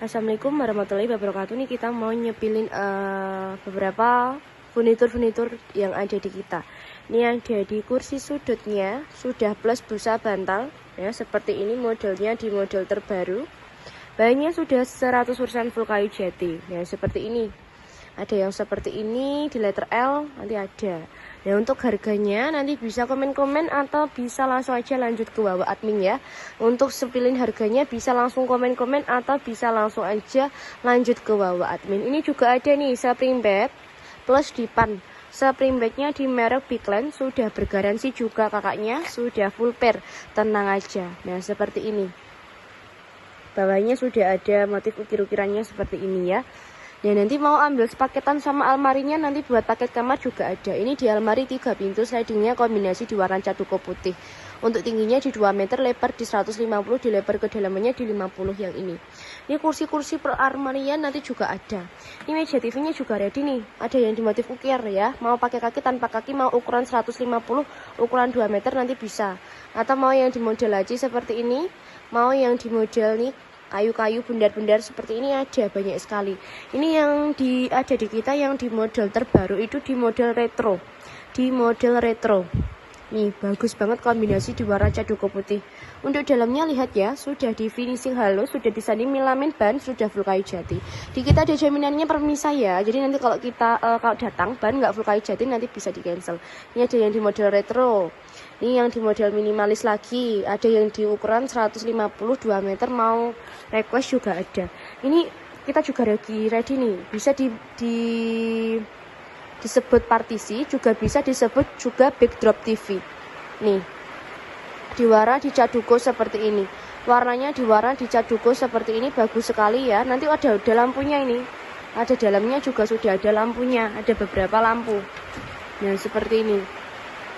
Assalamualaikum warahmatullahi wabarakatuh. Nih kita mau nyepilin beberapa furnitur yang ada di kita. Ini yang ada di kursi sudutnya sudah plus busa bantal ya, seperti ini modelnya di model terbaru. Bahannya sudah 100% full kayu jati ya, seperti ini. Ada yang seperti ini di letter L, nanti ada. Nah, untuk harganya nanti bisa komen-komen atau bisa langsung aja lanjut ke bawah admin ya. Untuk sepilin harganya bisa langsung komen-komen atau bisa langsung aja lanjut ke bawah admin. Ini juga ada nih spring bed plus dipan. Spring bednya di merek Bigland, sudah bergaransi juga kakaknya, sudah full pair, tenang aja. Nah, seperti ini. Bawahnya sudah ada motif ukir-ukirannya seperti ini ya. Ya, nanti mau ambil sepaketan sama almarinya, nanti buat paket kamar juga ada. Ini di almari 3 pintu, slidingnya kombinasi di warna caduko putih. Untuk tingginya di 2 meter, lebar di 150, di lebar kedalamannya di 50 yang ini. Ini kursi-kursi per almarian nanti juga ada. Ini meja TV-nya juga ready nih. Ada yang di motif ukir ya. Mau pakai kaki tanpa kaki, mau ukuran 150, ukuran 2 meter nanti bisa. Atau mau yang di model laci seperti ini, mau yang di model nih kayu-kayu bundar-bundar seperti ini, ada banyak sekali. Ini yang ada di kita yang di model terbaru itu di model retro. Di model retro. Nih, bagus banget kombinasi di warna caduko putih. Untuk dalamnya lihat ya, sudah di finishing halus, sudah disanding melamin ban, sudah full kayu jati. Di kita ada jaminannya permisah ya. Jadi nanti kalau kita kalau datang ban nggak full kayu jati nanti bisa di cancel. Ini ada yang di model retro. Ini yang di model minimalis lagi, ada yang di ukuran 150 2 meter, mau request juga ada. Ini kita juga ready nih, bisa disebut partisi, juga bisa disebut juga backdrop TV. Nih, di warna di caduko seperti ini. Warnanya di warna di caduko seperti ini, bagus sekali ya. Nanti ada lampunya ini. Ada dalamnya juga sudah ada lampunya, ada beberapa lampu. Nah, seperti ini.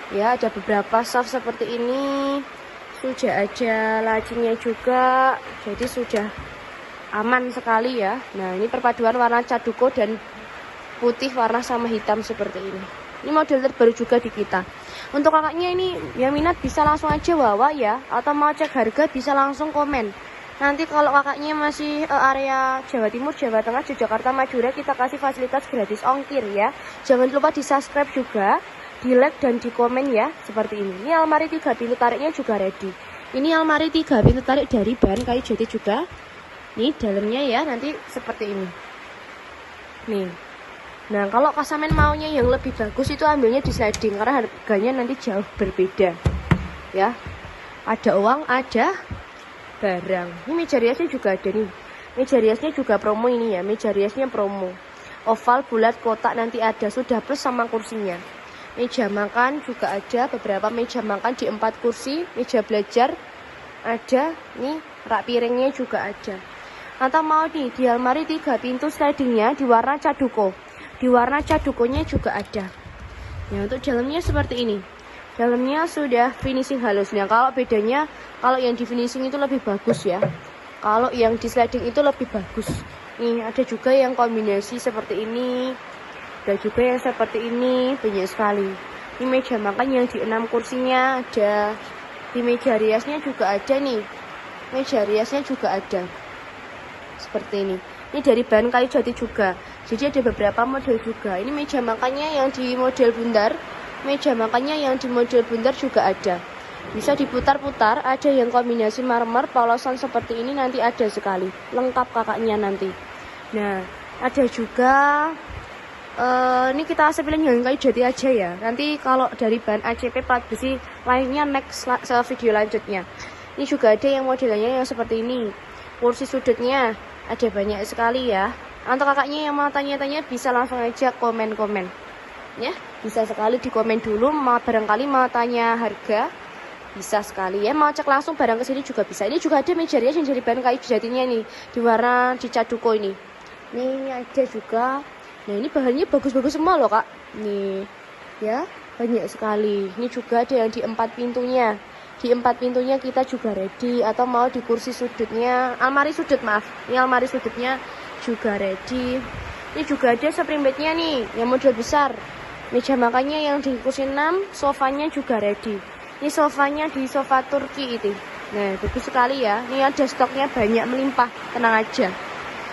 Ya, ada beberapa soft seperti ini. Sudah ada lacinya juga. Jadi sudah aman sekali ya. Nah, ini perpaduan warna caduko dan putih warna sama hitam seperti ini. Ini model terbaru juga di kita. Untuk kakaknya ini yang minat bisa langsung aja bawa ya. Atau mau cek harga bisa langsung komen. Nanti kalau kakaknya masih area Jawa Timur, Jawa Tengah, Yogyakarta, Madura, kita kasih fasilitas gratis ongkir ya. Jangan lupa di subscribe juga, di like dan di komen ya, seperti ini. Ini almari 3 pintu tariknya juga ready. Ini almari 3 pintu tarik dari bahan kayu jati juga. Nih dalamnya ya, nanti seperti ini. Nih. Nah, kalau kasamen maunya yang lebih bagus itu ambilnya di sliding karena harganya nanti jauh berbeda. Ya. Ada uang, ada barang. Ini meja riasnya juga ada nih. Meja riasnya juga promo ini ya, meja riasnya promo. Oval, bulat, kotak nanti ada, sudah plus sama kursinya. Meja makan juga ada, beberapa meja makan di 4 kursi, meja belajar ada, nih rak piringnya juga ada. Atau mau nih di almari 3 pintu slidingnya di warna caduko. Di warna cadukonya juga ada. Nah, untuk dalamnya seperti ini. Dalamnya sudah finishing halus. Nah, kalau bedanya, kalau yang di finishing itu lebih bagus ya. Kalau yang di sliding itu lebih bagus. Nih, ada juga yang kombinasi seperti ini. Ada juga yang seperti ini, banyak sekali. Ini meja makan yang di 6 kursinya ada. Di meja riasnya juga ada nih. Meja riasnya juga ada. Seperti ini. Ini dari bahan kayu jati juga. Jadi ada beberapa model juga. Ini meja makannya yang di model bundar. Meja makannya yang di model bundar juga ada. Bisa diputar-putar. Ada yang kombinasi marmer, polosan seperti ini nanti ada sekali. Lengkap kakaknya nanti. Nah, ada juga ini kita sepilin yang kayu jati aja ya. Nanti kalau dari bahan ACP plat besi lainnya next video lanjutnya. Ini juga ada yang modelnya yang seperti ini. Kursi sudutnya ada banyak sekali ya. Untuk kakaknya yang mau tanya-tanya bisa langsung aja komen-komen. Ya, bisa sekali di komen dulu, barangkali mau tanya harga. Bisa sekali ya, mau cek langsung barang ke sini juga bisa. Ini juga ada meja rias yang dari bahan kayu jatinya nih, di warna di caduko ini. Ini ada juga. Nah, ini bahannya bagus-bagus semua loh kak. Nih ya, banyak sekali. Ini juga ada yang di 4 pintunya. Di 4 pintunya kita juga ready. Atau mau di kursi sudutnya, almari sudut maaf. Ini almari sudutnya juga ready. Ini juga ada spring bednya nih, yang model besar. Meja makannya yang di kursi 6, sofanya juga ready. Ini sofanya di sofa Turki itu. Nah, bagus sekali ya. Ini ada stoknya banyak melimpah, tenang aja.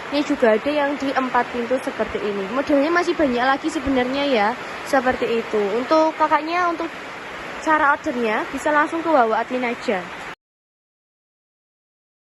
Ini juga ada yang di 4 pintu seperti ini. Modelnya masih banyak lagi sebenarnya ya, seperti itu. Untuk kakaknya, untuk cara ordernya bisa langsung ke WhatsApp admin aja.